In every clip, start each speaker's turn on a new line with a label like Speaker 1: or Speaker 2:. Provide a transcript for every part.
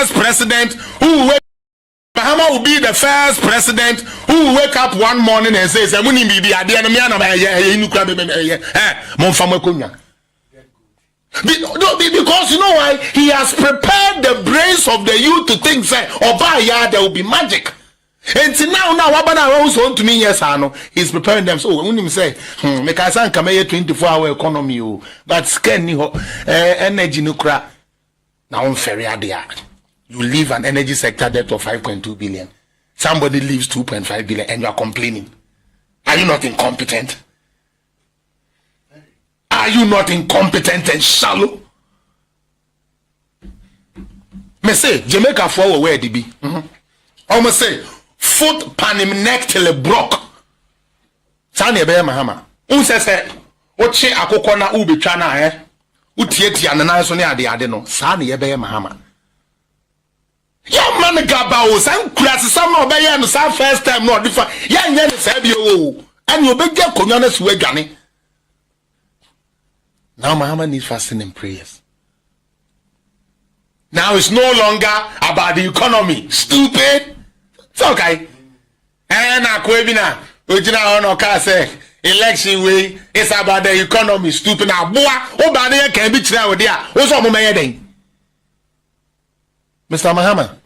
Speaker 1: first president who will Mahama will be the first president who will wake up one morning and say, because you know why? He has prepared the brains of the youth to think, say, Obaya, there will be magic. And now, Wabana also want to me, yes, I know. He's preparing them. So when him say, make us come here 24-hour economy, but scan energy nuclear. Now I'm very idea. You leave an energy sector debt of 5.2 billion. Somebody leaves 2.5 billion and you are complaining. Are you not incompetent? Are you not incompetent and shallow? Me say, Jamaica for where they be. Almost say, foot panim neck till a broke. Sani ebe Mahama. Say, oche akokona ubi chana utieti anana so ne ade no. Sani ebe Mahama. Young man gaba some class some obey no some first time no different. Yan say bi o. And you be get konyo so adwane. Now Mahama needs fasting and prayers. Now it's no longer about the economy. Stupid. It's okay. And akwebina ojina ono ka say election way it's about the economy. Stupid na boa obade can be kira we dia. Wo so mo meye den. Mr. Mahama,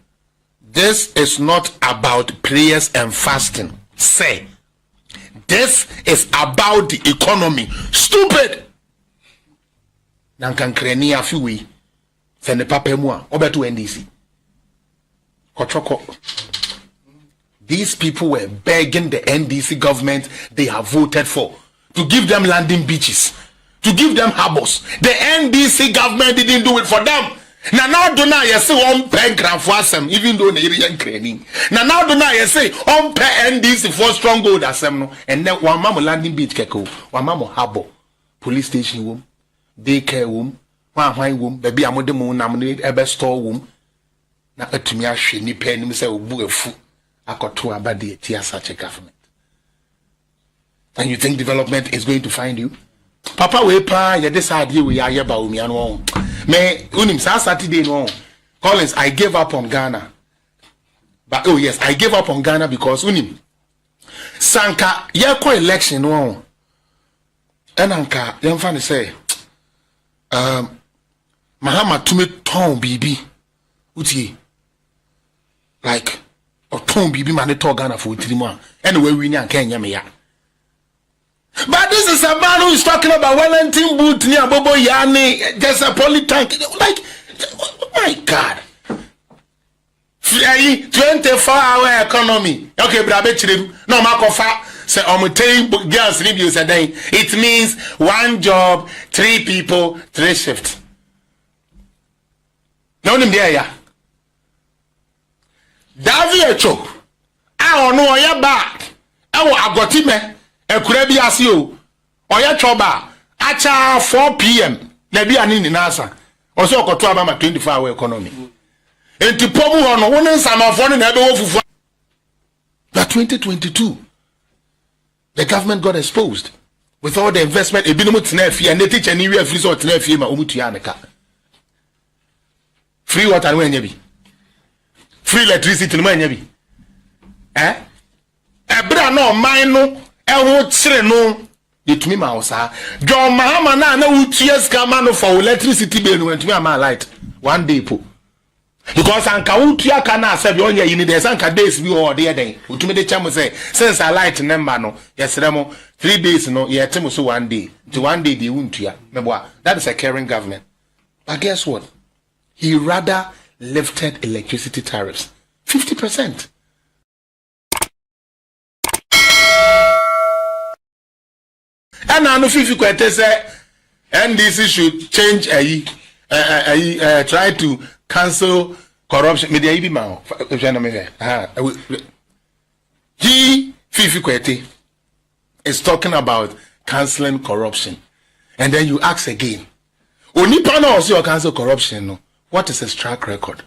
Speaker 1: this is not about prayers and fasting. Say, this is about the economy. Stupid. Nankan kreni afiwi. Send the papa mua. Obeto NDC. Kochoko. These people were begging the NDC government they have voted for to give them landing beaches, to give them harbors. The NDC government didn't do it for them. Now do not you say on pen craft for some, even though they are training. Now do not you say on pen NDC for stronghold as some, and then one mama landing beach keko, one mama harbor, police station room, daycare room, one wine room, baby amode mo namne ebe store room. Na etumi ahwe ni pen ni say obu afu akoto abade tia such a government. And you think development is going to find you? Papa we pa ye decide we are ba omi anu. Me unim Saturday no Collins, I gave up on Ghana. But oh yes, I gave up on Ghana because unim Sanka ye ko election no. Enanka ye mfa say Mahama to me ton bibi uti like or ton bibi man to Ghana for 3 months. Anyway we nya Kenya me ya. But this is a man who is talking about Wellington boot near Bobo Yani, just a poly tank. Like, oh my God. 24-hour economy. Okay, but I bet you no makofa say omutain girls reviews a day. It means 1 job, 3 people, 3 shifts. No name there, yeah. Davi echo. I don't know ya back. I got him. Ekurabi asio oya choba acha 4 p.m. na bia ni nasa oso okoto abama 24-hour economy enti pomu hono won nsamafo na ebe wo fufu. But 2022 the government got exposed with all the investment ebinumu tenafie and the teacher ni we free so tenafie ma omutu aneka free water no anya bi free electricity no anya bi ebra no man no ewo tire no yetumi ma osa John Mahama na uties kama no for electricity bill no yetumi ama light one day po because anka utua kana asabi onya yini de sanka days bi o de den utumi de chamo say since I light number no yesere mo 3 days no yetem so 1 day to 1 day de untua meboa. That is a caring government. But guess what, he rather lifted electricity tariffs 50%. And I know if you say NDC should change try to cancel corruption. Media ibi mao. He Fifi Kwete is talking about canceling corruption, and then you ask again, Onipa no also cancel corruption. No, what is his track record?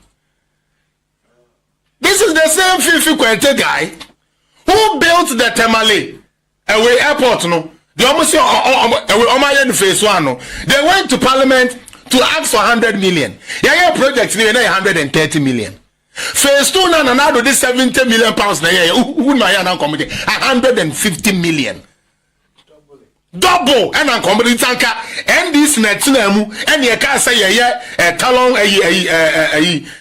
Speaker 1: This is the same Fifi Kwete guy who built the Tamale airport. No. They almost say, phase 1. They went to Parliament to ask for 100 million. Yeah, project near 130 million. Phase 2 now do this 70 million pounds na yeah. Who na ya na committee 150 million. Double and an comedy tanker and this net mu and ye can say talon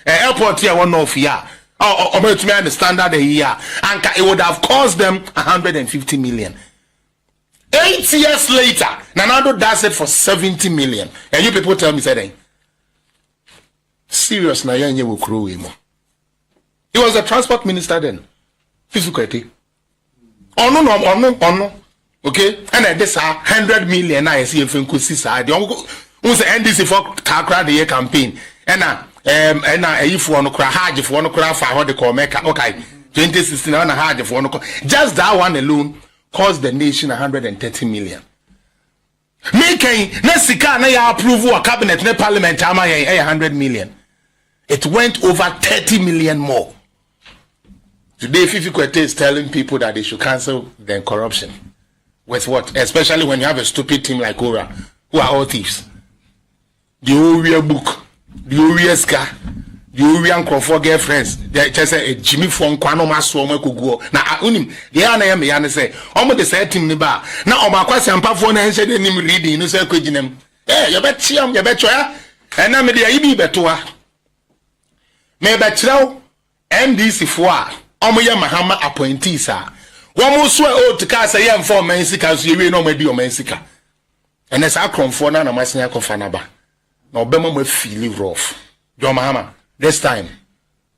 Speaker 1: airport here one of here. Or to me understand that here and it would have cost them 150 million. 8 years later, Nanado does it for 70 million. And you people tell me, say, serious na yenye will crew him. He was the transport minister then. Physically. Oh no. Okay? And then this 100 million I see if you could see side. Who's the NDC for Kakra the year campaign? And if you want to cry hard, if you want to cry for how they call Mecca. Okay. 2016 on a hard if you want to call. Just that one alone cost the nation 130 million. Making Nesika na ya approve a cabinet na parliament ama 100 million. It went over 30 million more. Today Fifi Kwete is telling people that they should cancel the corruption. With what? Especially when you have a stupid team like Ora, who are all thieves. The Oria book, the Oria scar, the Orian Crawford girlfriends. They just say Jimmy Fong Kwano Maswome Kugo. Now unim the Anna Yana say, almost the same team niba. Now on my question phone and said him reading, no say Kujinem. Eh, you bet Chiam, you bet ya. And now me the Ibi betua. Me bet now NDC for Omoya Mahama appointees are. One more swear to cast a young for Mexica, so you know, maybe Mexica. And as I come for Nana Masina Kofanaba, no Bema will feel rough. Your Mahama, this time,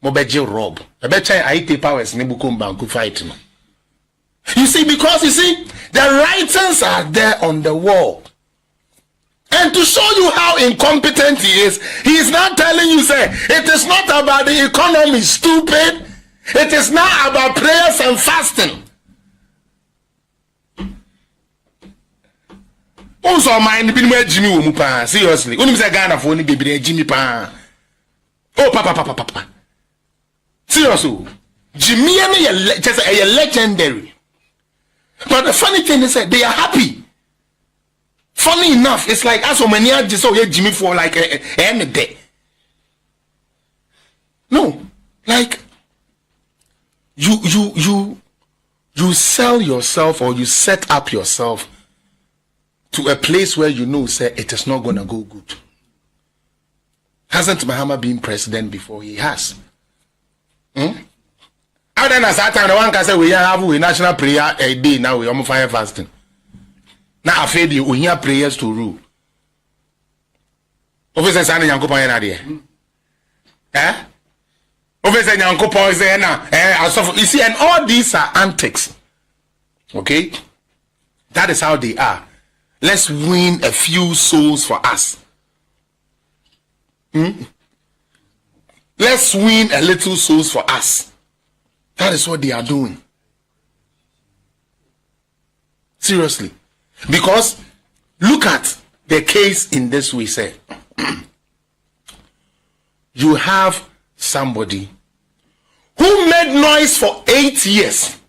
Speaker 1: Mobejo Rob. I bet I take powers Nibukum Banku fight. You see, because the writings are there on the wall. And to show you how incompetent he is not telling you, say, it is not about the economy, stupid. It is not about prayers and fasting. Also, mind been where Jimmy will move. Seriously, only say Ghana for only baby Jimmy Pan. Oh, papa. Seriously, Jimmy just a legendary. But the funny thing is that they are happy. Funny enough, it's like as many just saw Jimmy for like any day. No, like you sell yourself or you set up yourself to a place where you know, say, it is not gonna go good. Hasn't Mahama been president before? He has. Other than as that time, the one can say we have a national prayer a day now. We almost fire fasting. Now afraid you we hear prayers to rule. Officer Sani Yankopa Yanadi. Eh? Officer Yankopa is there now. You see, and all these are antics. Okay? That is how they are. Let's win a few souls for us. Let's win a little souls for us. That is what they are doing. Seriously. Because look at the case in this way, say. You have somebody who made noise for 8 years.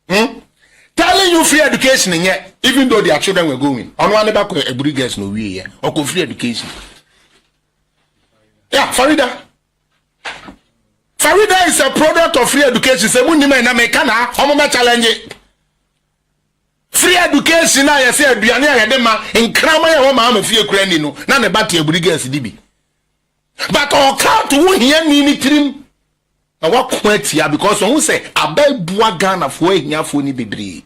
Speaker 1: Telling you free education in here, even though their children were going. On one back a brigades no way here. Or free education. Yeah, Farida. Farida is a product of free education. Say we na mekana, homo challenge. Free education na you say aduane ayedema nkrama ya wo ma fie kura ni no na ne bate a brigades dibi. But all count who here ni trim. Na what quite because who say abel bua Ghana for hia fo ni bebre.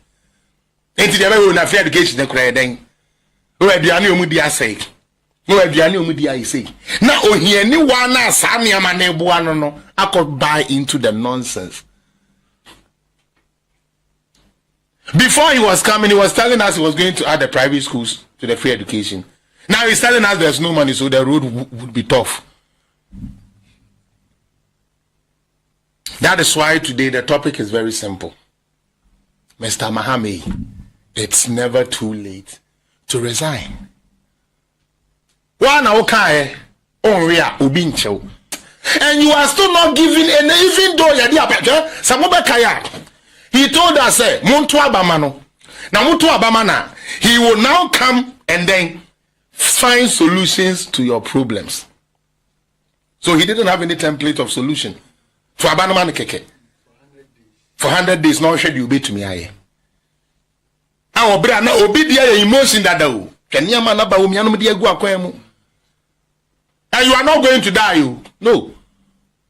Speaker 1: Enti de be na free education na kura den. O aduane o mu di asai. No aduane o mu di asai. Na ohia ni wa na asa ne ama na bua no I could buy into the nonsense. Before he was coming, he was telling us he was going to add the private schools to the free education. Now he's telling us there's no money, so the road would be tough. That is why today the topic is very simple. Mr. Mahama, it's never too late to resign. Okay, and you are still not giving, and even though he told us, Muntu Abamano, now Muntu Abamana, he will now come and then find solutions to your problems. So he didn't have any template of solution. For Abanaman Keke. For 100 days, no shed you be to me. I obi dia emotion that do. And you are not going to die. No.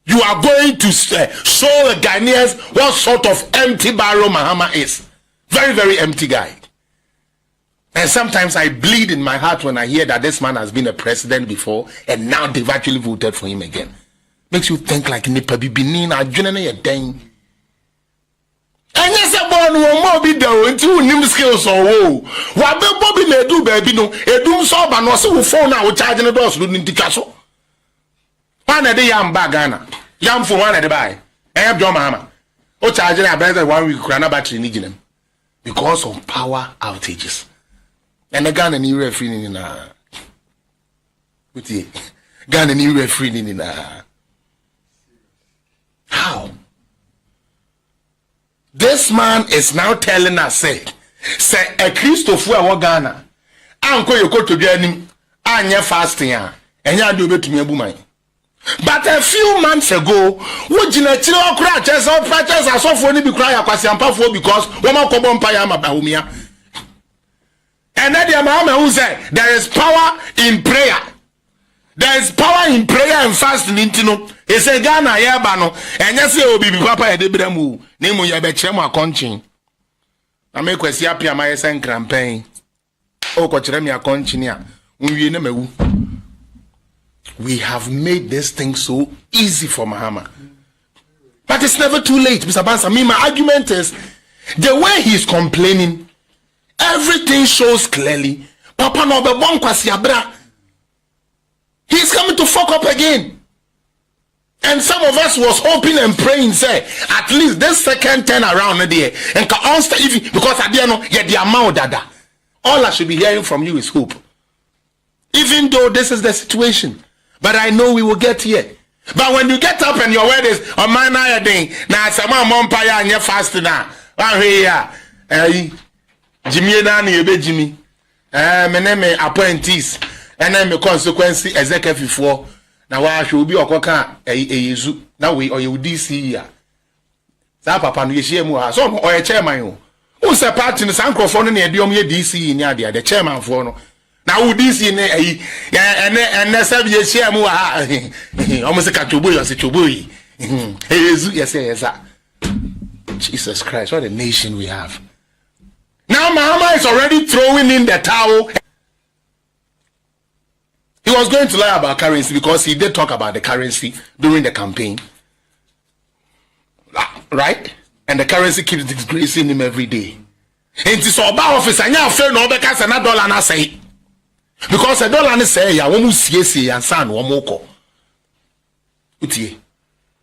Speaker 1: You are going to show the Ghanaians what sort of empty barrel Mahama is. Very, very empty guy. And sometimes I bleed in my heart when I hear that this man has been a president before and now they've actually voted for him again. Makes you think like Nipa Bibinin, Ajunene Yedeng. And yes, a born will be there into new skills or woe. What the Bobby may do, baby, no, a doom sob and also phone out charging the doors in the castle. One a day, yam bagana, yam for one at the buy. I have John Mahama. Oh, charging a better 1 week crana battery needing because of power outages. And the Ghana new referee in a with the Ghana new referee in a how? This man is now telling us, say a Christopher wa Ghana. Uncle, you go to Jenny, and you're fasting, and you do it to me, woman. But a few months ago, would you not know crutches or practice are so funny because one more common payama bahumia? And then the Mahama who said there is power in prayer. There is power in prayer and fasting. He said Ghana yabano and yes you be papa e debremu nemu ya be chrem akonchin. Na me kwesi apia ma yesen campaign. O ko chrem ya akonchin a unwie na mawu. We have made this thing so easy for Mahama. But it's never too late, Mr. Bansa. My argument is the way he's complaining, everything shows clearly. Papa no be bon kwasi abra. He's coming to fuck up again. And some of us was hoping and praying, say, at least this second turn around there. And because at the end, yeah, the amount dada. All I should be hearing from you is hope. Even though this is the situation. But I know we will get here. But when you get up and your word is on my day, now someone mumpire and you're fasting now. Here, Jimmy and Jimmy. My name is appointees. And then the consequence executive for now I should be okoka yezu now we or you DC here. Sa papa no yehie mu ha so or chairman o. Who say party no sankrofo no na ediom ye DC ni ade the chairman for no. Na who DC ne and say yehie mu ha. Almost ka chobo yo se chobo yi. Yezu yes. Jesus Christ, what a nation we have. Now Mahama is already throwing in the towel. He was going to lie about currency because he did talk about the currency during the campaign. Right? And the currency keeps disgracing him every day. And it's all about office. And now fair no because $1 na say. Because $1 na say ya womu siesi and san womoko. Utie.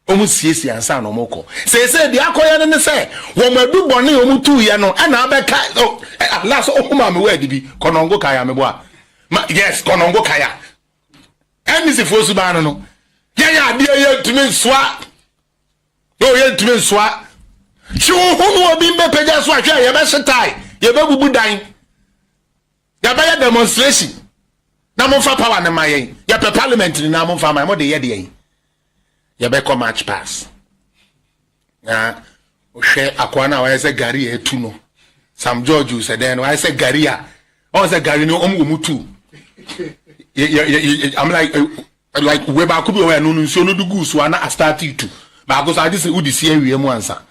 Speaker 1: Womu siesi and san womoko. Say the akoya ne say womu boni womu tu ya no and abeka last ohuma me we dibi konongo kaya me boa. Yes, konongo kaya. NDC for Subano no. Yeah, dear, to me swat. Oh, yeah, to me swat. She won't be better swat. You better tie. You better be dying. You better demonstration. Namonfa power na my. You better parliament in Namonfa my mother. You better match pass. Share Aquana. I say Gary etuno. Sam George said then. I say Garia. I say Gary no mutu. I'm like we back could be aware no so no do goose one I started to but because I just would see we answer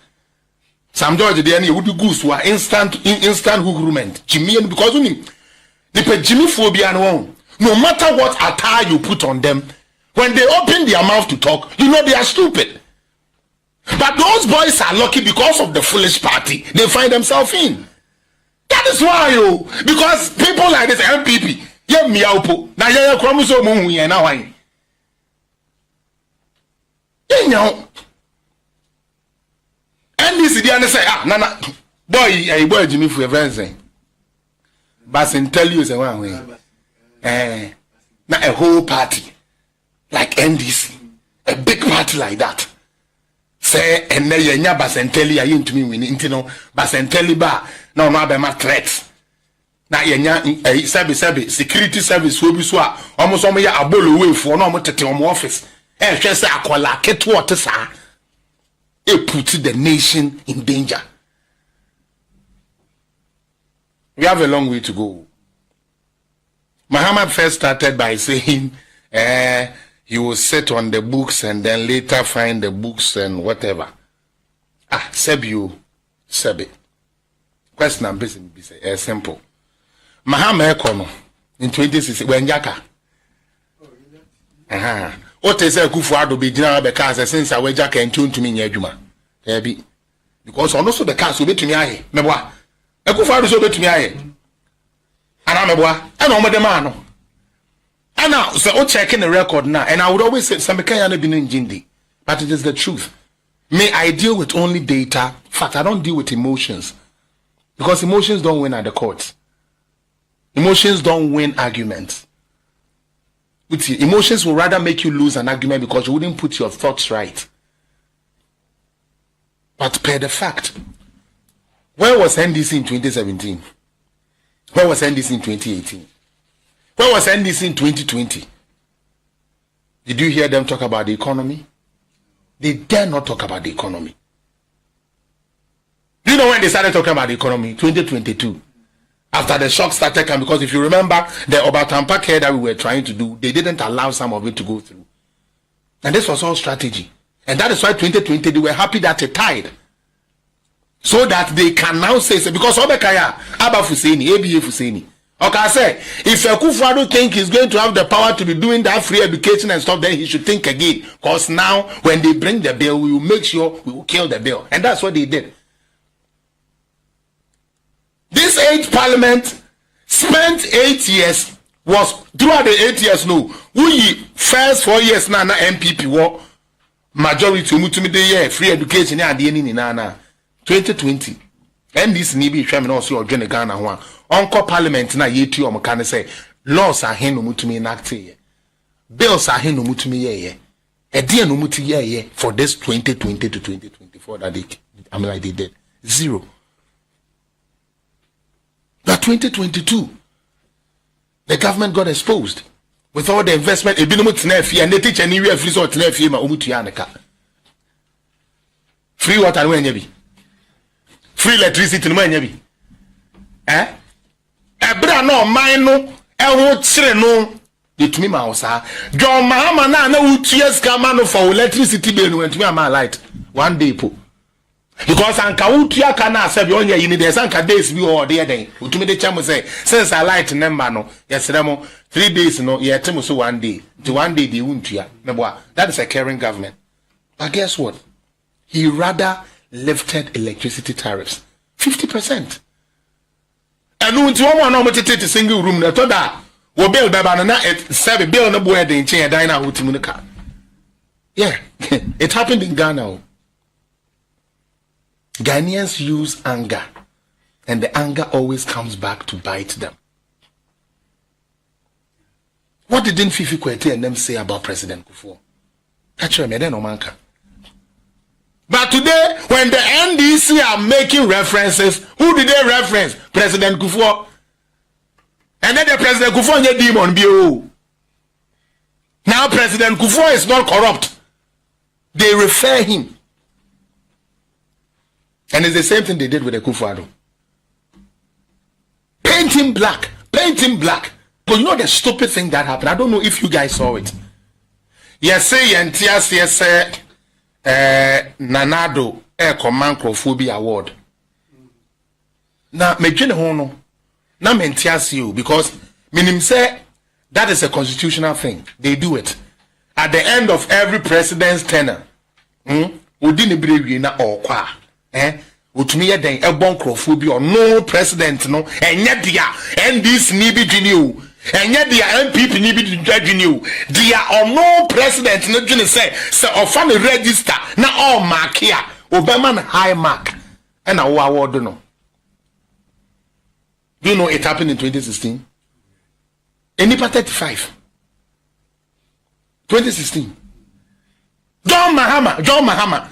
Speaker 1: Sam George the any would do goose one instant hookment Jimmy because only the Jimmy phobia no matter what attire you put on them when they open their mouth to talk you know they are stupid but those boys are lucky because of the foolish party they find themselves in. That is why because people like this MPP ye miaupo na ye kromoso mu hu ye na wan enyo NDC dia ne say nana boy Jimmy for friends but in tell you say wan na a whole party like NDC a big party like that say enne ye nya basenteli aye ntumi wini ntino basenteli ba na no abema threats na yenya security service wo bi so a almost omo ya abolo way for na omo tete omo office hwe say akola keto ote sa e put the nation in danger. We have a long way to go. Mahama first started by saying he will sit on the books and then later find the books and whatever. Sebi. Question I'm busy be simple. Mahama ekono in 2016 when yaka. What is a Kufuado be general because since I were jack and tune to me near Juma. Because also the cast will be to me. Meboa. A Kufuado so be to me. And I'm a boy. And I'm a man. And now, so checking the record now, and I would always say, some can be in Jindi, but it is the truth. May I deal with only data? In fact, I don't deal with emotions. Because emotions don't win at the courts. Emotions don't win arguments. Emotions will rather make you lose an argument because you wouldn't put your thoughts right. But per the fact, where was NDC in 2017? Where was NDC in 2018? Where was NDC in 2020? Did you hear them talk about the economy? They dare not talk about the economy. Do you know when they started talking about the economy? 2022. After the shock started coming, because if you remember the Obatampa care that we were trying to do, they didn't allow some of it to go through. And this was all strategy. And that is why 2020 they were happy that it tied. So that they can now say, because Obekaya, Abba Fuseni, ABA Fuseni. Okay, I say, if Akufo-Addo think he's going to have the power to be doing that free education and stuff, then he should think again. Because now, when they bring the bill, we will make sure we will kill the bill. And that's what they did. This 8th parliament spent 8 years, was throughout the 8 years, no, we first 4 years now, MPP war, majority, free education, 2020. And this nibi shaman also or Johnny Ghana one. Uncle Parliament na yeti or can say laws are hen no mutumi enact ye. Bills are hen no mutumi ye. A dear no muti ye for this 2020 to 2024 that they did. Zero. But 2022, the government got exposed with all the investment. And they teach anywhere free sort free water when you be. Free electricity no man yabi. Ebra no man no eho kire no yetumi ma wo sa. John Mahama na uties ka ma no for electricity bill no wentumi ama light one day po. Because anka utua ka na asabi onye yi ni de sanka days bi o de den. Utumi de chamo say since I light number no yesere mo 3 days no yetem so one day. The one day they untua. Meboa. That is a caring government. But guess what? He rather lifted electricity tariffs 50%. And until one more to take a single room, na toda we build the banana at 7 billion no boy in chain dina utimunika. Yeah, it happened in Ghana. Ghanaians use anger, and the anger always comes back to bite them. What did Fifi Kwete and them say about President Kufuor? Actually, me no manka. But today, when the NDC are making references, who did they reference? President Kufuor. And then the President Kufuor is a demon. Now President Kufuor is not corrupt. They refer him. And it's the same thing they did with the Kufuor. Paint him black. Paint him black. But you know the stupid thing that happened? I don't know if you guys saw it. Yes, Nanado command Crophobia award. Now medwene ho no na mentias you because minim say that is a constitutional thing. They do it at the end of every president's tenure. Odi ne brewie na okwa otumi ye den ebon Crophobia no president no enye dia NDC ni bi dwini o enye dia MPP ni bi dwini o dia no president no dwini say ofa me register na all mark here Obama high mark and a award no. Do you know it happened in 2016? Enipa 35. 2016. John Mahama.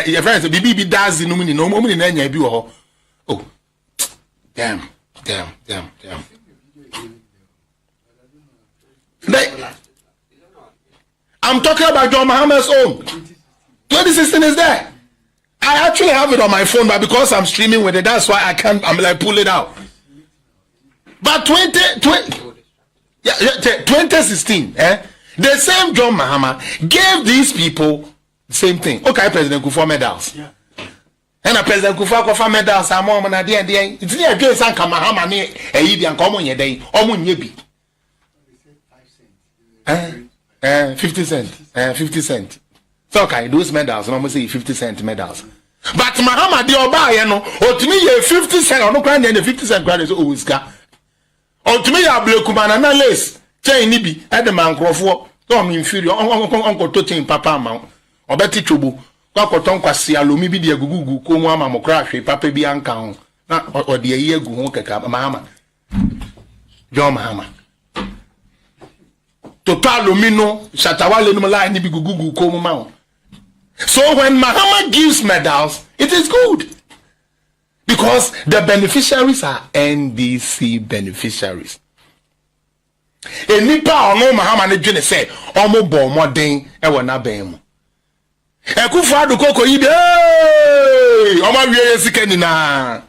Speaker 1: Your friends, BB does no money, no money, oh, damn. I'm talking about John Mahama's own. 2016 is there. I actually have it on my phone, but because I'm streaming with it, that's why I can't. I'm like pull it out. But 2016, the same John Mahama gave these people the same thing. Okay, President Kufuor medals. Yeah. And a President Kufuor medals are more than a day. It's near James and Mahama near a Indian common ye day, almost yebi. 50 cents. 50 cents. So okay, those medals, almost say 50 cent medals. But Mahama di oba ye no, or to me ye 50 cent, or no grand and the 50 cent grand is always got. Or to me ya blekumana na lace, chain nibi, at the man crofo, don't inferior, uncle to chain papa mount, or betty chubu, Quacoton quasi alumi be the gugu, comama mocrash, papa be uncount, or the year go home, Mahama. John Mahama. Total lumino, Shatawale numala, nibi gugu, comama. So when Mahama gives medals, it is good. Because the beneficiaries are NDC beneficiaries. A nipa ono Mahama ne dwene say omo bo modern e wona ban mu. E kufa do koko yi be omo wiye sika ni na.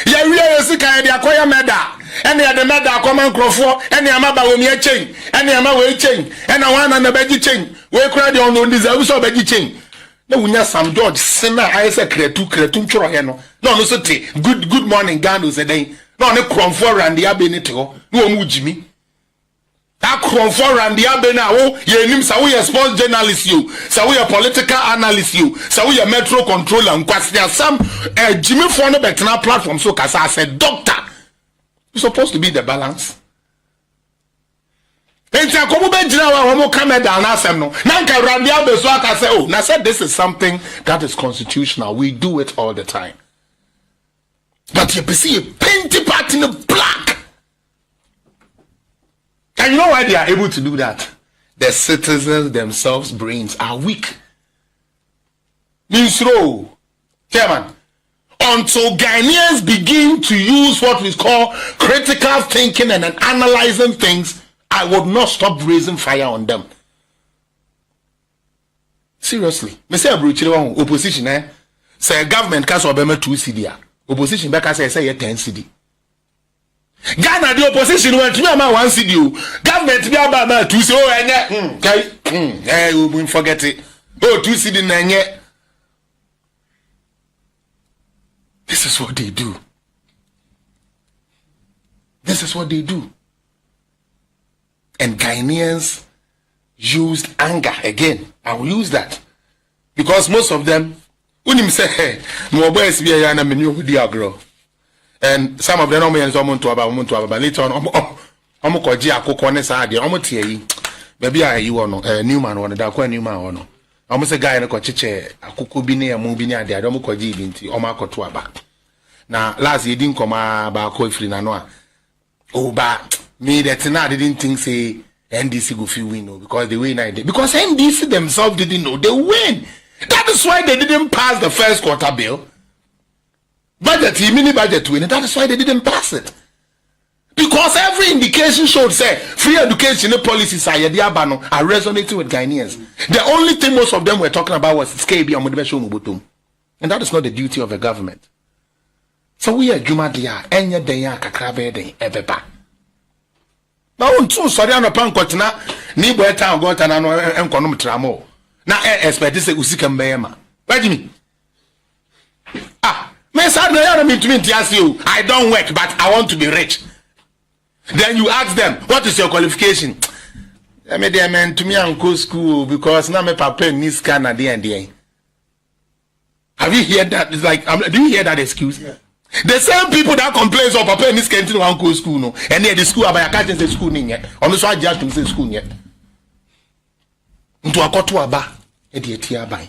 Speaker 1: Ya wiye sika de akoya meda. Ene ya de meda akoma nkrofo, ene amaba wo mi a chain, ene ama we chain, ene wana na beji chain. We kura de ono deserve so beji chain. Na wunya Sam George sena ayese kretu ntworo he no na ono so te good morning Ghana se den na ono kromfo rande abe ni te ho na omu jimi ta kromfo rande abe na wo ye nim sa wo ye sports journalist you sa wo ye political analyst you sa wo ye metro controller nkwase Sam jimi for no betna platform so kasa I said doctor you supposed to be the balance. Enti akomo be jina wa homo kameda na asem no na nka rande abeso aka say oh na said this is something that is constitutional, we do it all the time, but you see a painted part in the black, and you know why they are able to do that? The citizens themselves brains are weak. Means chairman, until Ghanaians begin to use what we call critical thinking and analyzing things, I would not stop raising fire on them. Seriously. Me say opposition say government can so be 2 cedi. Opposition be can say 10 cedi. Ghana the opposition went to me 1 cedi. Government be about 2 cedi. Oh enye we won't forget it. Oh 2 cedi na enye. This is what they do. This is what they do. And Ghanaians used anger again. I will use that because most of them, when him say, "Hey, my boys be here na me new agro," and some of them no me to about. But later on, omo koji akoko ne sa de omo tie yi. Baby ayi wono Newman wono da kwa Newman wono. Omo say guy na ko cheche akoko bi ne emu bi ne ade omo koji bi nti omo akoto aba. Na last ye din koma ba ko free na no a. Oh ba me that I didn't think say NDC go feel win no because they win I did. Because NDC themselves didn't know they win. That is why they didn't pass the first quarter bill. Budget, mini budget win. That is why they didn't pass it. Because every indication showed say free education policies are resonating with Ghanaians. The only thing most of them were talking about was SKB and motivation mubutum. And that is not the duty of a government. So we are Juma dia enya denya kakrabe den ebeba. Now, sorry, I'm a pankotina, Nibo town got an economic tramo. Now, expect this Usika Mayama. Wait to me. Miss I mean to ask you, I don't work, but I want to be rich. Then you ask them, what is your qualification? I made them man to me uncle school because now my papa needs Canada and the Have you heard that? It's like, do you hear that excuse? Yeah. The same people that complain of papa in this canteen to uncle school no, and near the school about can't say school yet. On the side just to say school yet. Into a kotu aba, by.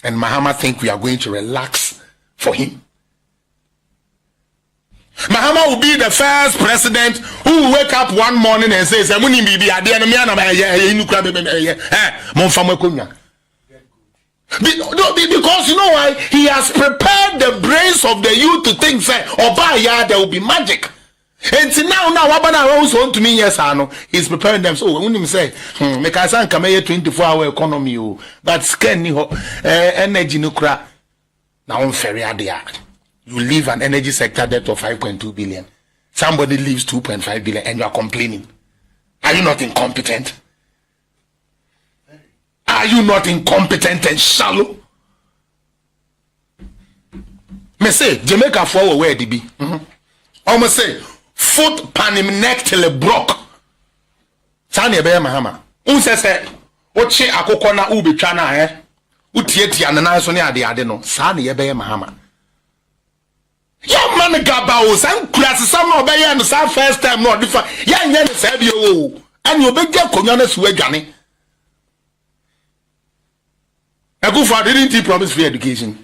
Speaker 1: And Mahama think we are going to relax for him. Mahama will be the first president who will wake up one morning and say, Because you know why? He has prepared the brains of the youth to think, say, oh, by there will be magic. And now, what about to me? Yes, I know. He's preparing them. So when him say, make I say, come here 24-hour economy, but scan energy nuclear. Now I'm very idea. You leave an energy sector debt of 5.2 billion. Somebody leaves 2.5 billion, and you are complaining. Are you not incompetent? Are you not incompetent and shallow? Me say Jamaica for where they be. Almost say foot pan him neck till it broke. Sani ebe Mahama. Say oche akoko na ubi chana utieti anana so ne ade no. Sani ebe Mahama. Ya man gaba o san class some obey no sa first time no different. Ya nya ne sa bi o. Ani obeje konwa na suwe dwane. Akufo didn't he promise free education?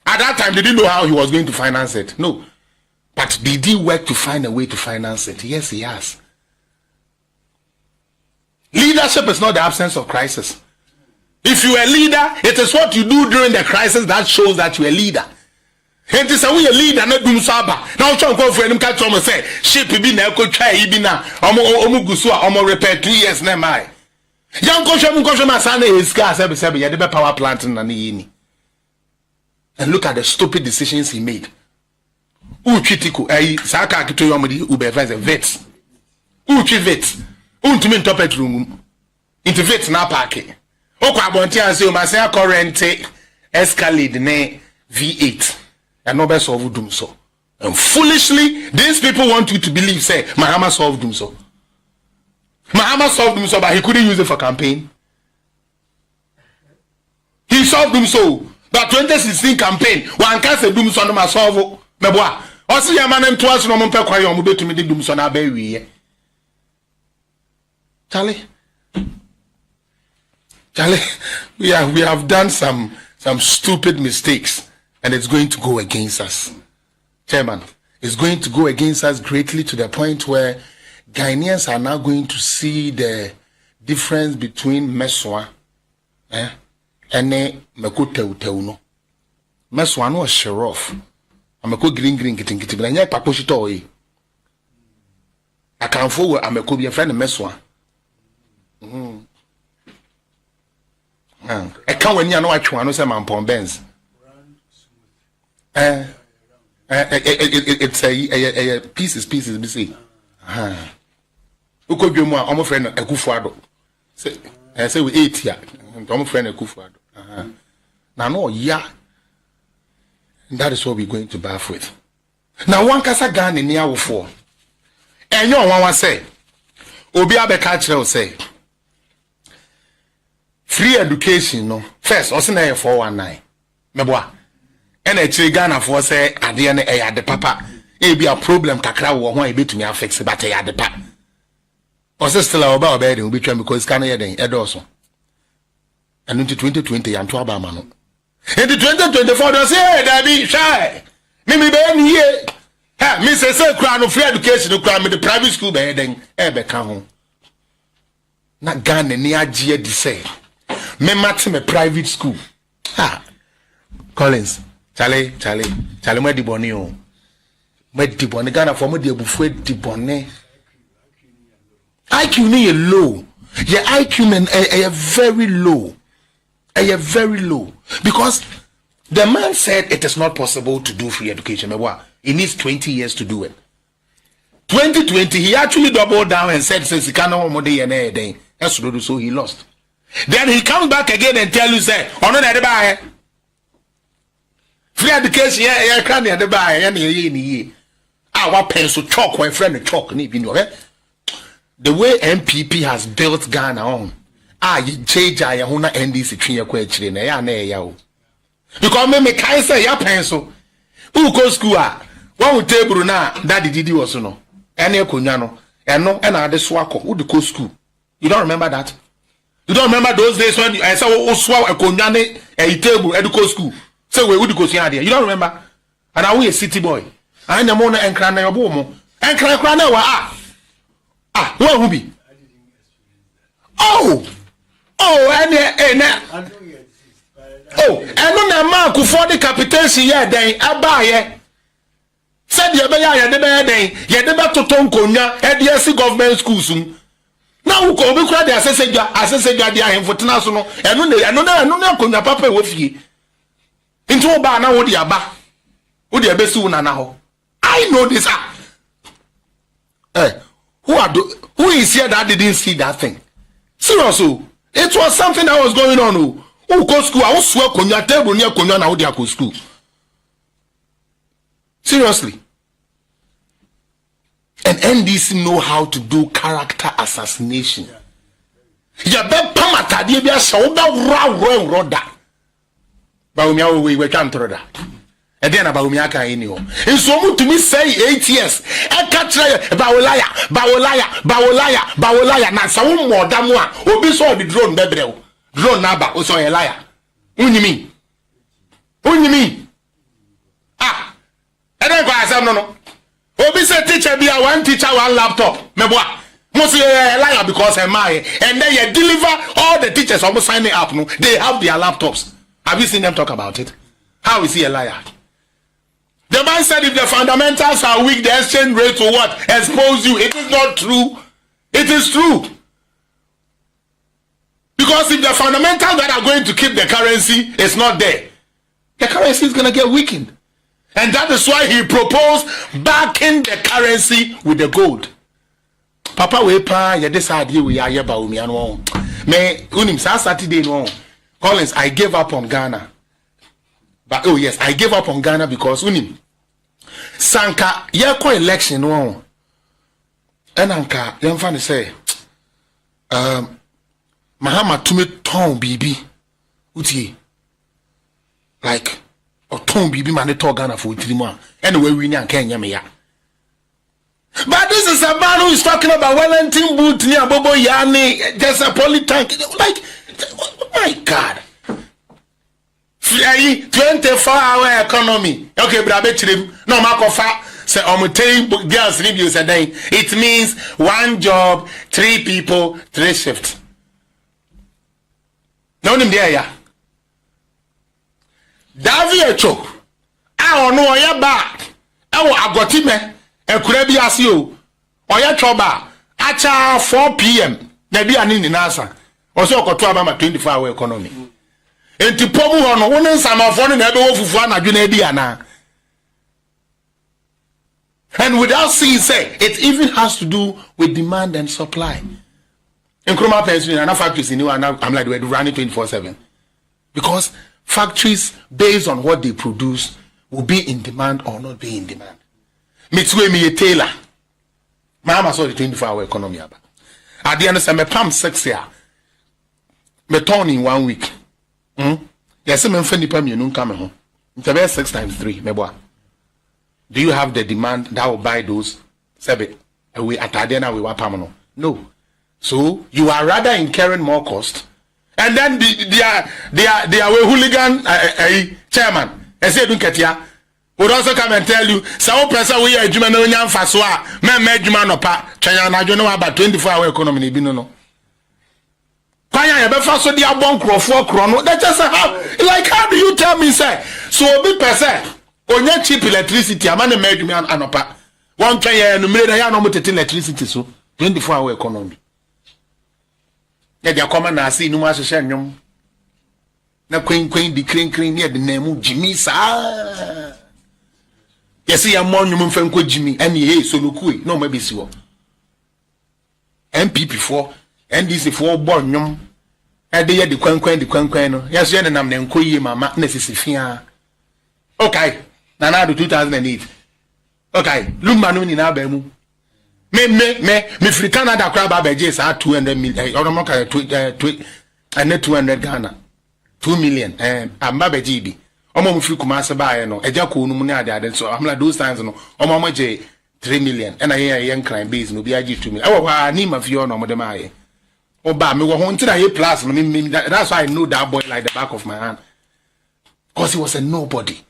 Speaker 1: At that time, they didn't know how he was going to finance it. No. But did he work to find a way to finance it? Yes, he has. Leadership is not the absence of crisis. If you're a leader, it is what you do during the crisis that shows that you're a leader. It is a way a leader, not doing saba. Now, John go for him, catch on and say, ship be na, could try, he be na, omo repair 2 years, na mai. Young Kosha Masane is scarce every 7 years, the power plant in Nani. And look at the stupid decisions he made. Uchitiku, Saka Kito Yomadi, Ubevans, vets. Uchi vets. Untimin topet room. Into vets na parking. Okwa Bontia say, Masaya current escalade ne V8. And no best solve doom so. And foolishly, these people want you to believe, say, Mahama solved doom so. Mahama solved him so, but he couldn't use it for campaign. He solved him so, but 2016 campaign, one can't say doom so no ma solve. Meboa, also your man and twice no monpe kwa yo mbe to me doom so na be wi. Charlie, we have done some stupid mistakes, and it's going to go against us. Chairman, it's going to go against us greatly to the point where Ghanaians are now going to see the difference between Meswa and Mekoteuno. Meswa no sheriff. Ameko green kiting but anya paposhito yi. I can forward Ameko be a friend of Meswa. I can't when you know what you want to say Mampon Benz. It's a pieces, be see. Uko dwemu a omo friend Akufuado say we 8 here omo friend Akufuado na no ya, and that is what we're going to bath with. Now one kasa Ghana ni awofo enyo wan say obi abeka kire say free education no first also na 419 meboa and e kire Ghana for say ade ne e ade papa e be a problem kakra wo ho e betumi affix but e ade pa also still about bed will be trying because can hear den edoso and into 2020 and to abama no in the 2024 they say hey Dabi shy me be here ha me say kra no free education kra me the private school be den e be ka ho na Ghana ni agye di say me mate me private school ha Collins Charlie me di boni o me di boni Ghana for me di ebufu di boni IQ ni low. Your IQ men are very low. Very low. Because the man said it is not possible to do free education. He needs 20 years to do it. 2020, he actually doubled down and said, since he cannot more day and day, so he lost. Then he comes back again and tell you, say, oh no, buy free education, yeah, can't the buy any our pencil chalk, my friend, chalk, the way MPP has built Ghana on, JJ Yahuna NDC Triya Quetri, na because me can say ya pencil. Who go school? One will table na daddy didi was no. Any kunyano, and no, and other swako, who the go school. You don't remember that? You don't remember those days when I saw Oswa a kunyane a table at the go school. So we would go see idea. You don't remember? And I we a city boy. I am Mona and Crana Bomo. And Crana where who be? Oh, and on a mark for the capitation, yeah, then I buy it. Said the Abaya, the day, yet the battle Tonkonia, NDC government schools. Now we go because the assessor him for national, and no Konya Papa with ye. Into a bar now, would the Abba, would the best sooner now? I know this. Who is here that didn't see that thing? Seriously, it was something that was going on. Who go school? I was swear Konya table near Konya now they go school. Seriously. And NDC know how to do character assassination. Ya be pamata die bia sha wo be roda. Ba omi awo we can't roda. E dey na ba omi aka yin o. Nso mu to me say 8 years. E ka kire ba wolaya na sa wo moda mu a obi so the drone bebre o. Drone na ba o so ye liar. Unyimi. Ah. E dey go asam no. Obi say teacher be one teacher one laptop. Meboa. Must say liar because am I and then you deliver all the teachers almost signing up no. They have their laptops. Have you seen them talk about it? How is he a liar? The man said if the fundamentals are weak, the exchange rate will what? Expose you. It is not true. It is true. Because if the fundamentals that are going to keep the currency is not there, the currency is going to get weakened. And that is why he proposed backing the currency with the gold. Papa we pa ya decide we are here ba umi anu. Me unim sa Saturday no. Collins, I gave up on Ghana. But oh yes, I gave up on Ghana because unim sanka ye ko election no. Enanka yemfa ne say Mahama to me ton bibi. Uti like or ton bibi man to Ghana for 3 months. Anyway, we nyan Kenya me ya. But this is a man who is talking about Wellington boot near Bobo Yani. There's a polytank. Like, oh my God. 24-hour economy. Okay, but I bet you no makofa. Say I'm girls reviews a day. It means 1 job, 3 people, 3 shifts. No name there ya. Davie cho. I don't know ya back. I got me. Ekurabi asio. Oya choba. Acha 4 p.m. Na bi ani ni nasa. Oso okoto abama 24-hour economy. Enti pomu hono wonen samafo ne ebe wo fufu anadwo na edi ana. And without seeing say it even has to do with demand and supply. In Kroma Pennsylvania, and factories in I'm like we're running 24/7. Because factories based on what they produce will be in demand or not be in demand. Mitsuwe mi Taylor. Mahama saw the 24-hour economy. At the end of the me pam 6 year. Me turn in 1 week. Yes, me mfeni pam you nun come home. It's 6 times 3. Meboa. Do you have the demand that will buy those? Sebe. We at Adena we wa pam no. So you are rather incurring more cost. And then they are hooligan chairman. I said Dunketia would also come and tell you, so person we are Jumano Faswa, me Jumano pa, China don't know about 24-hour economy binono. Kwanya be so dia bon crofo krono. That's just how do you tell me say? So big person onye cheap electricity amane medjuma anopa. One can no me ya no motete electricity so 24-hour economy. Ya dia come na see no ma hye nwom. Na kwen di kren near the name Jimmy sa. Yes, ya mon nwom mfenko Jimmy ene so lokue no ma besi wo. MPP for NDC for born nwom. E de ye di kwen no. Yes, ye nam na nkoyi mama na sisifia. Okay. Na do 2008. Okay, Lumba no ni na ba mu. Me free Canada crab abeje sa 200 million. Or mo ka 200 Ghana. 2 million. Amba beje bi. Omo mo free Kumasi ba no. Eja ko no mu ni ade so. I'm like those times no. Omo mo je 3 million. And I yen crime base no bi age 2 million. Ewo wa ni ma fi no mo de ma ye. Oba me wo ho nti na ye plus no me that's why I know that boy like the back of my hand. Because he was a nobody.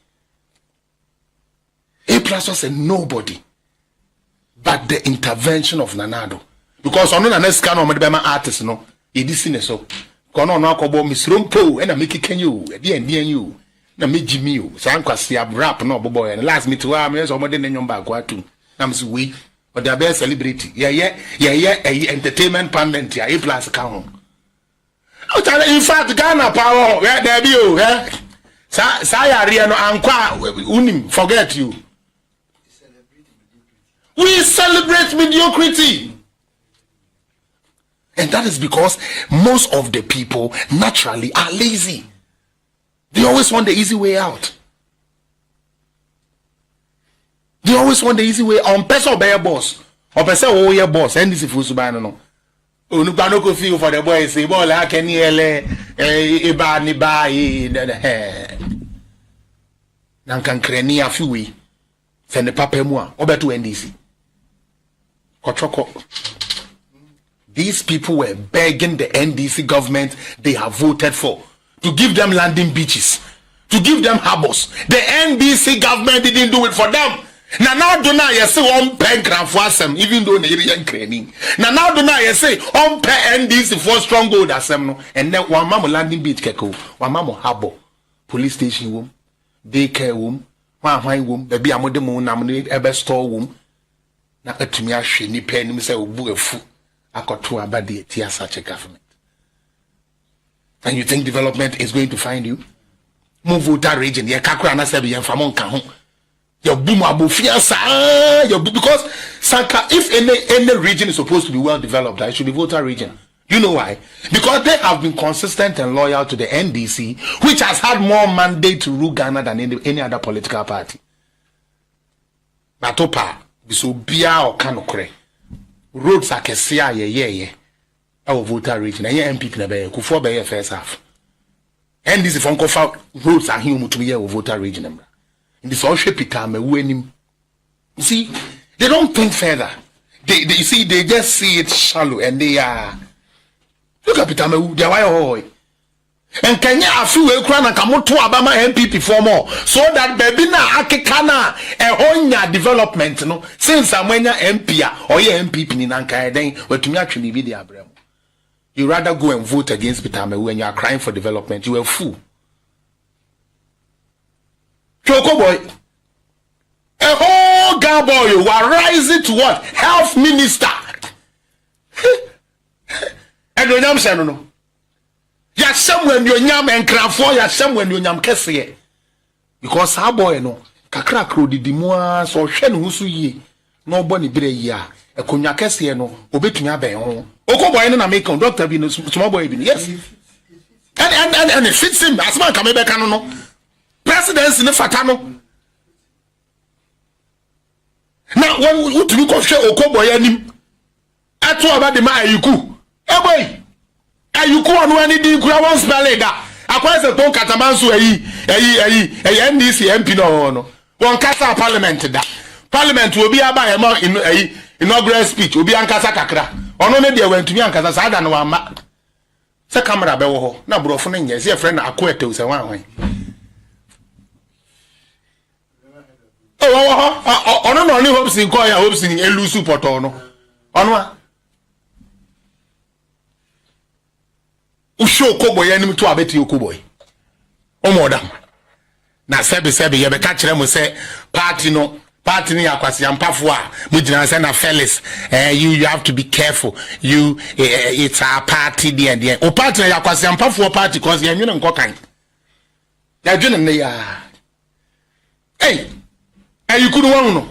Speaker 1: A plus was a nobody. But the intervention of Nanado. Because on the next scan of the artist, no, he did see so kono no akobo misrompo e na make kenyo e de anian you na me jimi o san kwase rap na obobo ya last meet wa me so modern nyom ba kwa tu na me so we or the best celebrity yeah entertainment pandent ya plus ka ho in fact Ghana power where there be o sa ya re no ankwa unim forget you we celebrate mediocrity. And that is because most of the people naturally are lazy. They always want the easy way out. They always want the easy way on person or boss. Or person oh your boss. And this is for Subano. Oh, no, no, feel for the boys. Say, well, I can hear ni ba Nankan kreni a few way. Send the papa moi. Over to NDC. Kochoko. These people were begging the NDC government they have voted for to give them landing beaches, to give them harbors. The NDC government didn't do it for them. Now do not you say on pen grandfather, even though they training. Now do not you say on pen NDC for stronghold assembly, and then one mama landing beach keko, one mama harbor, police station room, daycare room, one high room, baby amodemo namne ebe store room. Na atumi ahwe ni pen mi say obu afu. Akoto abadi tia such a government. And you think development is going to find you? Move voter region. Ye kakura na sebi yen famon ka ho. Your boom abofia sa because Sanka, if any region is supposed to be well developed, it should be voter region. You know why? Because they have been consistent and loyal to the NDC, which has had more mandate to rule Ghana than any other political party. Batopa biso bia o kanokre. Roads are kesia ye our voter region and MPP na be kufo be first half. And this phone call roads are him to be a voter region. In this all shape me wenim. You see, they don't think further. They see they just see it shallow and they are look at Pitame, they are and Kenya a few ekran kamoto abama MPP for more so that baby na akekana ehonya development no since amenya MP or ye MPP ni nanka den watumi atwe bi de abrem. You rather go and vote against Pitame when you are crying for development. You are a fool. Choko boy, a whole girl boy you are rising to what? Health minister. And when I'm saying no. Ya somewhere you nyam and cranfo ya somewhere you nyam kese because how boy no kakra kro didi mu a so hwe ne husu yi no obo ne bire yi a ekonya kese no obetumi aben ho okoboy no na make doctor bi no small boy bi yes and it fits him as man come be kan no presidency ne fata no na won utumi ko hwe okoboy anim ato aba de ma ayiku boy you go on when you kura won smell that akwa se ton katamanso ayi NDC MP no won kasa parliament da parliament obi aba e ma inaugural speech obi ankasa kakra ono ne de wantumi ankasa sa da no ama se camera be wo ho na brofo no nya se friend na akoete se wan hwan ono no ni hopes in call ya hopes in elu support ono a usho koboy anim to abeti okoboy omoda na sebe ye be ka kire mo se party ni akwase ampafo a mo gina se na Felix you have to be careful you it's our party there o party ya akwase ampafo party cause ye nwene nkokan ya dwene ne ya you could won no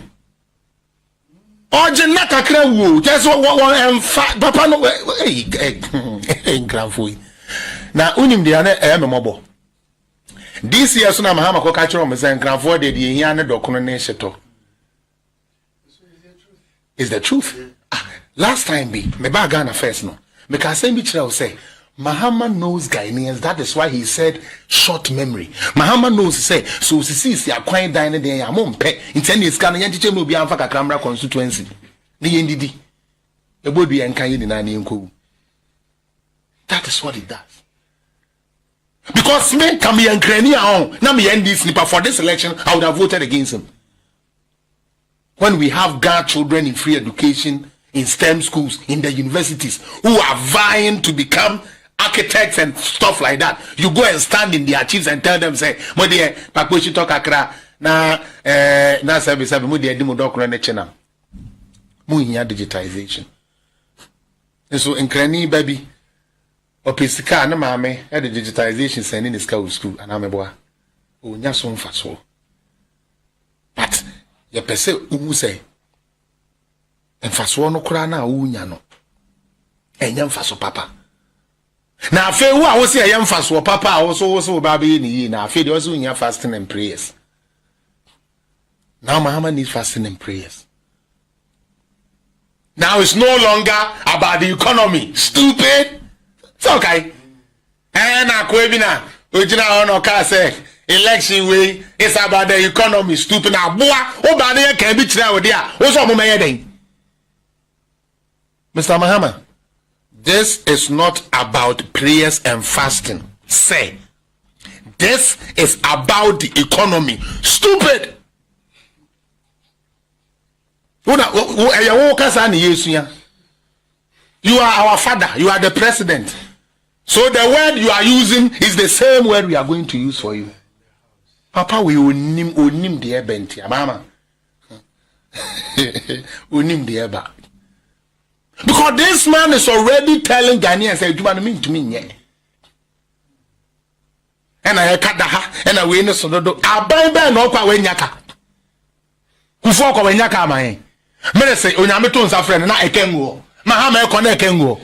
Speaker 1: oje na kakra wo just one papa no grandfoi na unim de na memobo this year so na mahama ko ka kire o mesen grandfoi de hia ne dokono ne hyeto is the truth. Last time me ba Ghana first no me can say be kire o say Mahama knows Ghanaians. That is why he said short memory. Mahama knows say so si akwan dan ne den ya mo mpe intend is kan yan tiche no bi amfa kakramra constituency ne yendidi ebodu yan kan yini na ne nko. That is what it does. Because men come here and crania on na me NDC for this election I would have voted against him. When we have Ghana children in free education in STEM schools in the universities who are vying to become architects and stuff like that. You go and stand in their chiefs and tell them, say, "Mo dear, pakweshi talk akra na service mo dear di mo dokro na chena." Mo hiya digitization. So in krani baby, opisika na maame e digitization send in school and ameboa. O nya so mfa so. But ye pese umu say emfaso no kura na unya no. Enya mfaso papa. Na afe wo a wo se enya mfaso papa a wo so ba be ni na afe de wo so unya fasting and prayers. Now Mahama needs fasting and prayers. Now it's no longer about the economy. Stupid. It's okay. And akwebina ojina ono ka say election way is about the economy. Stupid. Na boa o ba na can be kira we dia. Wo so mo meye den. Mr. Mahama, this is not about prayers and fasting. Say, this is about the economy. Stupid. You are our father. You are the president. So the word you are using is the same word we are going to use for you. Papa, we unim the ebenti. Mama. Unim the eba. Because this man is already telling Ghanaians, say, "You want mean to me, yeah." And I cut the ha, and I win so do. I buy no kwa wenyaka. Who for kwa wenyaka man? Me say, "Onyame to nsa friend na ekenwo." Mahama e na ekenwo.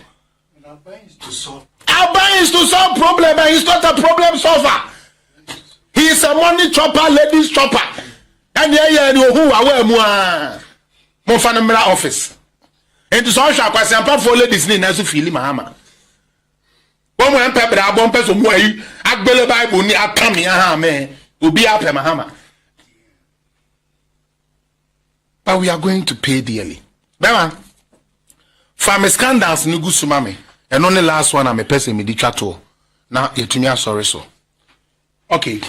Speaker 1: Abai is to solve problem, and he's not a problem solver. He is a money chopper, ladies chopper. And yeah, who are mu a. Mo fa na office. And to solve our question, for ladies need to feel Mahama. One more pepper, I won't pass away. I believe Bible ni akami aha me. Will be up Mahama. But we are going to pay dearly. Bema, family scandals ni gusumame. And only last one I'm a person me di chato. Now yetunya sorry so. Okay.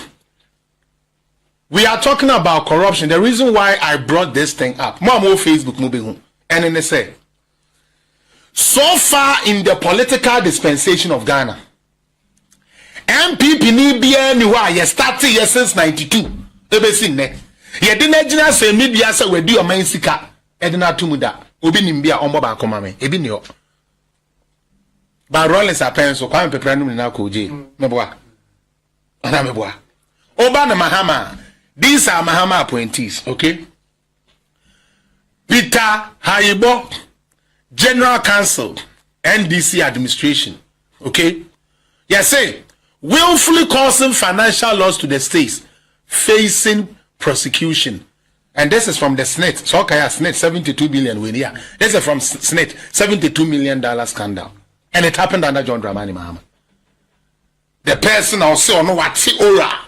Speaker 1: We are talking about corruption. The reason why I brought this thing up. More Facebook moving home. And then they say, so far in the political dispensation of Ghana, MPP ni bia ni wa ye started here since 92. Ebe sin ne. Ye de na gina say media say we di o man sika. E de na tumuda. Obi ni bia ombo ba akoma me. Ebi ni o. Ba Rollins apenso kwa mpepra num na ko je. Meboa. Ana meboa. Oba na Mahama. These are Mahama appointees, okay? Peter Haibo, General Counsel, NDC Administration. Okay? Yes, say, willfully causing financial loss to the states, facing prosecution. And this is from the SNET. So, okay, SNET, 72 billion. This is from SNET, $72 million scandal. And it happened under John Dramani Mahama. The person also know what ora.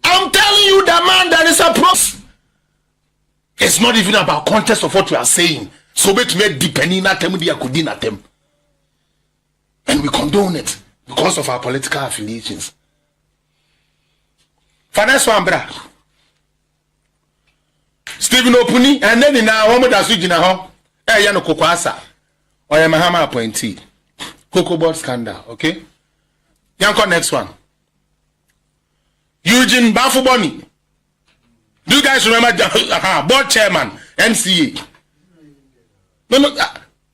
Speaker 1: I'm telling you, the man, there is a process. It's not even about context of what we are saying. So bet me depending na them dia kudina them. And we condone it because of our political affiliations. Finance one bra. Stephen Opuni and then na one da suji na ho. Ya no kokwasa. Or ya Mahama appointee. Cocoa board scandal, okay? Yanko next one. Eugene Bafuboni. Do you guys remember board chairman, NCA? No,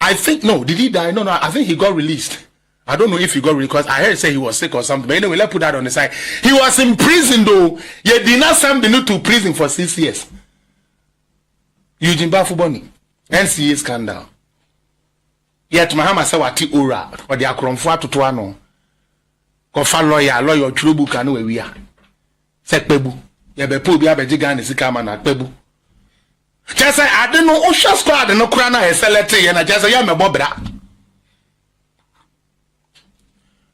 Speaker 1: I think, no, did he die? No, I think he got released. I don't know if he got released because I heard say he was sick or something. But anyway, let's put that on the side. He was in prison though. He did not send him to prison for 6 years. Eugene Bafuboni, NCA scandal. Yet Mahama said what ora or the akromfo atoto ano. Kofa lawyer churubu kanu we are. Sekpebu. Ya be po bi abeji Ghana sika ma na kpebu. Just say I don't know Osha squad no kura na select ye na just say ya mebo bra.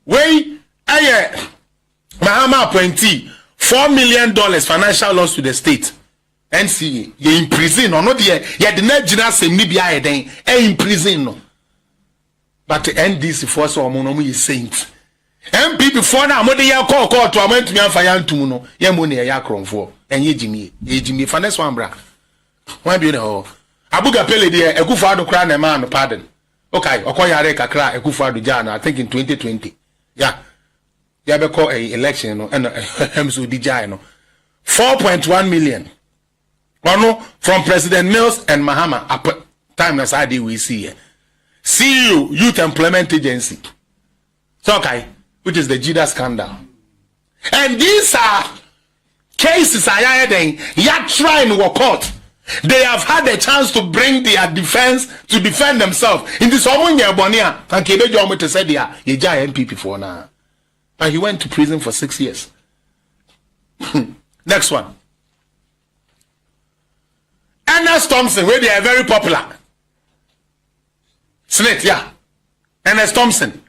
Speaker 1: We Mahama appointee $4 million financial loss to the state. NCA ye in prison no de ye de na gina sem ni bia ye den in prison no. But the NDC force o mo no mo ye saint. MP before now, mo de ya call to amount me amfa ya ntum no ya mo ne ya kronfo enye jimi finance one bra wan bi ne ho abuga pele de ekufa do kra na ma no pardon Okay, okoyare kakra Akufo-Addo jana, I think in 2020. Yeah. Yeah, be call a election no and so DJ no. 4.1 million. One from President Mills and Mahama up time as ID we see here. CU Youth Employment Agency. So okay, which is the JIDA scandal. And these are cases I trying to court. They have had a chance to bring their defense to defend themselves. In this one year, Bonia, and Kebejo to say they are MPP for now. And he went to prison for 6 years. Next one. Ernest Thompson, where they are very popular. SNIT, yeah. Ernest Thompson,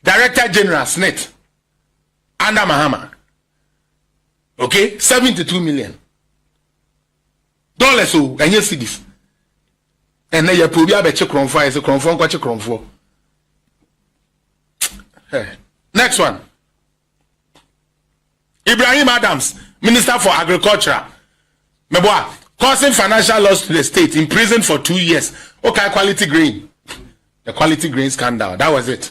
Speaker 1: Director General, SNIT, under Mahama. Okay, 72 million. Dollars, so, and you see this. And then you probably have a check on fire, so check on for. Next one. Ibrahim Adams, Minister for Agriculture. Meboa, causing financial loss to the state, in prison for 2 years. Okay, quality grain. The quality grain scandal. That was it.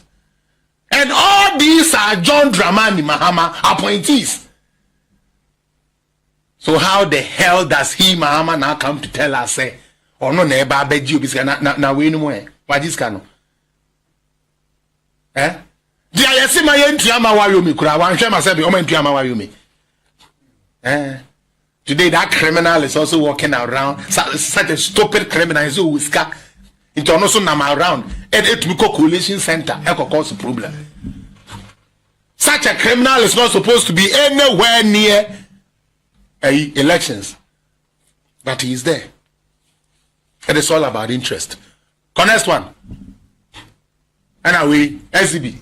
Speaker 1: And all these are John Dramani Mahama appointees. So how the hell does he Mahama now come to tell us say, oh no neba beji obi na we no mo wajiska no. Dia yesi ma yentua ma wayomi kura wan hwe ma se be o ma ntua ma wayomi. Today that criminal is also walking around, such a stupid criminal is whisker into also nam around and it Miko Coalition Center e cause problem. Such a criminal is not supposed to be anywhere near elections, but he is there. It is all about interest. Next one. Anyway, SCB.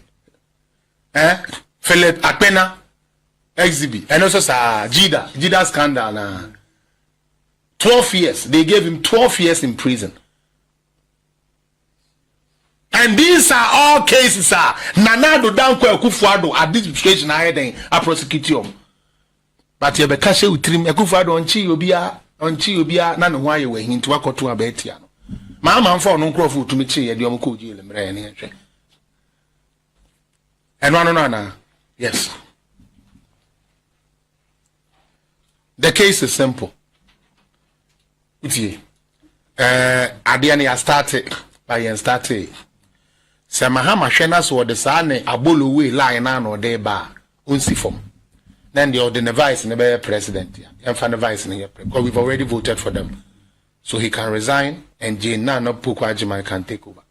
Speaker 1: Philip Akpena, XB, and also Jida scandal. 12 years. They gave him 12 years in prison. And these are all cases. Nanado Danko Akufo-Addo at this situation I prosecute him. But you be cash with him. Akufo-Addo onchi obia na no why we hinto akoto abetia no. Mama mfa no nkrofo tumi chi ye de omko ji lemre ne hwe. No. Yes. The case is simple. Utie. Adia ne started by started. Se Mahama hwena so de sa ne abolo we line na no de ba onsi form. Then the ordinary vice and the president. And vice here because we've already voted for them. So he can resign and Jane Nana Pukwajiman can take over.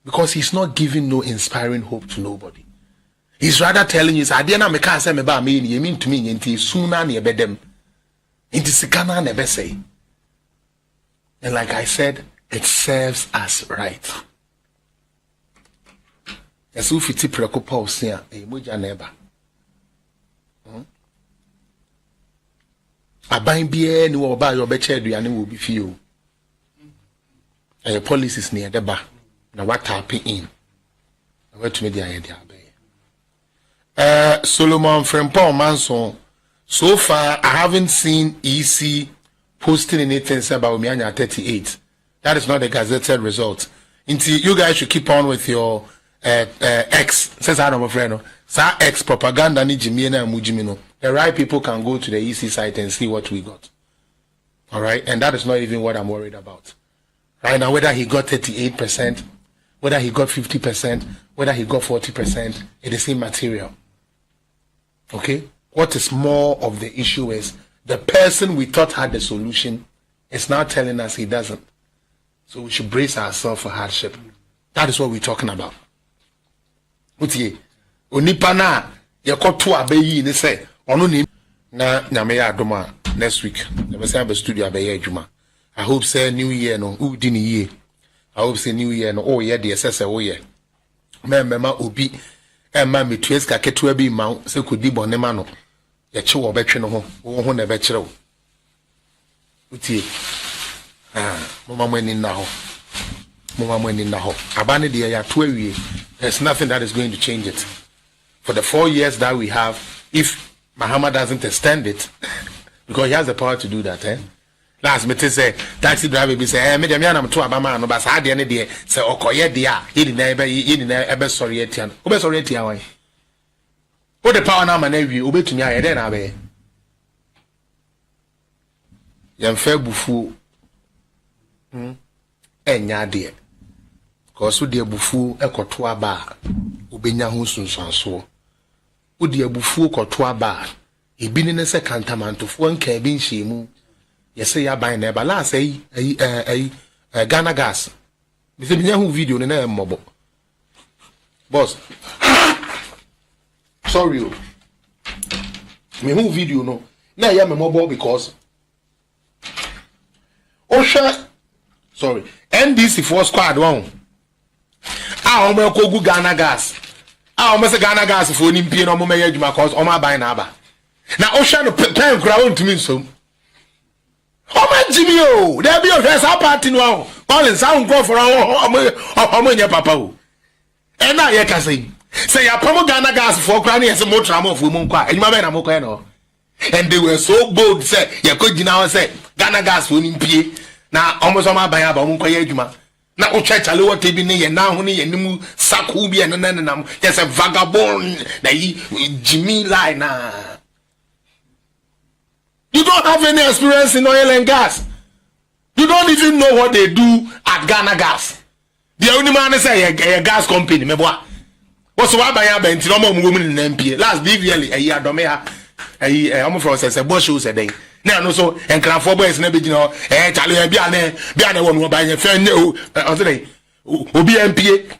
Speaker 1: Because he's not giving no inspiring hope to nobody. He's rather telling you, I didn't make us say about me, you mean to me, into sooner near bedem, into Sikana never say. And like I said, it serves us right. As if it's a preoccupation, say, a muja neighbor. Aban bia ni wo ba yo be che aduane wo bi fie o. Policies near the bar. Na what tapping in. Na what to me dia dia be. Solomon Frempong Manson. So far I haven't seen EC posting anything about Mianya 38. That is not the gazetted result. Until you guys should keep on with your X. Says I don't my friend. Sa X propaganda ni Jimmy na Mujimino. The right people can go to the EC site and see what we got. All right, and that is not even what I'm worried about. Right now, whether he got 38%, whether he got 50%, whether he got 40%, it is immaterial. Okay, what is more of the issue is the person we thought had the solution is now telling us he doesn't. So we should brace ourselves for hardship. That is what we're talking about. Utie, onipana yakotu abeyi ni say. Ono ni na nyame ya adoma next week. Never say have studio abeyi adwuma. I hope say new year no udi ni ye. I hope say new year no oh yeah the SS oh yeah. Mema obi ma metues ka ketua bi ma se kodi bone ma no. Ye che wo betwe no ho. Wo ho na be kire wo. Utie. Mama mwani na ho. Mama mwani na ho. Abane de ya to awie. There's nothing that is going to change it. For the 4 years that we have, if Mahama doesn't extend it, because he has the power to do that, last me say taxi driver be say me dem ya na to abama no ba sa de ne de say okoye de a yini na ebe sorry etia no obe sorry etia wan o de power na ma na wi obetumi aye de na be yam fa bufu enya de cause de bufu ekoto aba obenya ho sunsanso o de bufu koto aba ebi ne se kantamantofo nka bi nhyiemu yese ya ban na bala say Ghana gas me se binya hu video ne na mmobo boss sorry o me hu video no na ya me mmobo because sorry NDC for squad one o me kogu Ghana gas o me se Ghana gas for nimpie no mo me ya adwuma cause o ma ban na aba na no plan kura won tumi nsom o ma jimi o there be o sa party no calling sound go for o nya papa o e na ye ka say ya pamo Ghana gas for kura na ye se mo tramo of mo nkwa enyuma be na mo kwa no and they were so bold say ye ko gina won say Ghana gas for nimpie na almost ma ban aba mo nkwa ye adwuma na o chale what bi ne ye na ho ne ye nimu saku bi en na ye say vagabond na yi Jimmy line na. You don't have any experience in oil and gas. You don't even know what they do at Ghana Gas. The only man say a gas company. Me boy. What's why buy a bent? No more women in MP. Last big really a year domea. I'm from say boss shows a day. Now no so and cram for boys never you know. Charlie Biane one who buy a friend. Today Obi MP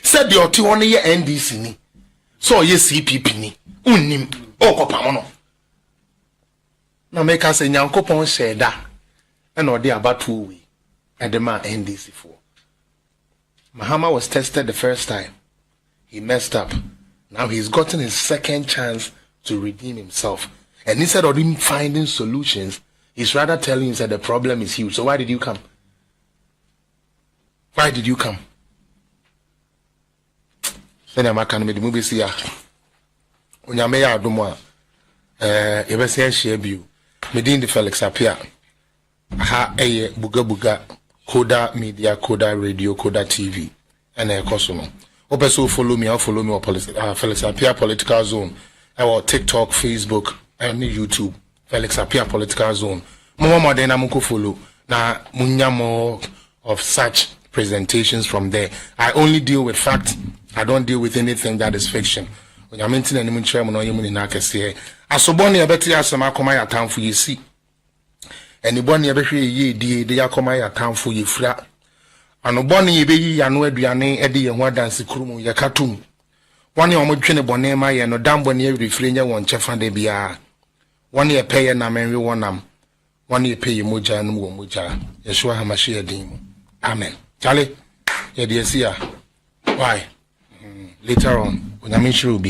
Speaker 1: said the 21 year NDC ni. So ye CPP ni. Unim. Oh kopamono. Na make us a Yankopon said that, and or they about 2 weeks at the man NDC for. Mahama was tested the first time. He messed up. Now he's gotten his second chance to redeem himself. And instead of him finding solutions, he's rather telling him that the problem is huge. So why did you come? Why did you come? Then I'm going to the movie see ya. Onyameya Adomwa. Ebese share you. Medin de Felix appear. Ha buga Coda Media, Coda Radio, Coda TV, and a Kosomo. Also follow me on Felix appear political zone. Our TikTok, Facebook, and YouTube. Felix appear political zone. Mama Dena Muko follow. Na munya more of such presentations from there. I only deal with facts. I don't deal with anything that is fiction. When I'm into any chairman or you in Nakasi. Asoboni abeti asema koma ya tamfu yesi. Anybody ebehwe ye die de yakoma ya tamfu yefra. Anoboni yebeyi ya no aduane ede ye ho adanse kurumu ye katum. Wani omodwene bone ma ye no dambo ne refre nya won chefa de bia. Wani ye peye na menwe wonam. Wani ye peye moja no wo moja. Yeshua hamashi edin. Amen. Chale ye de sia. Why? Later on, when I'm in Shrubia.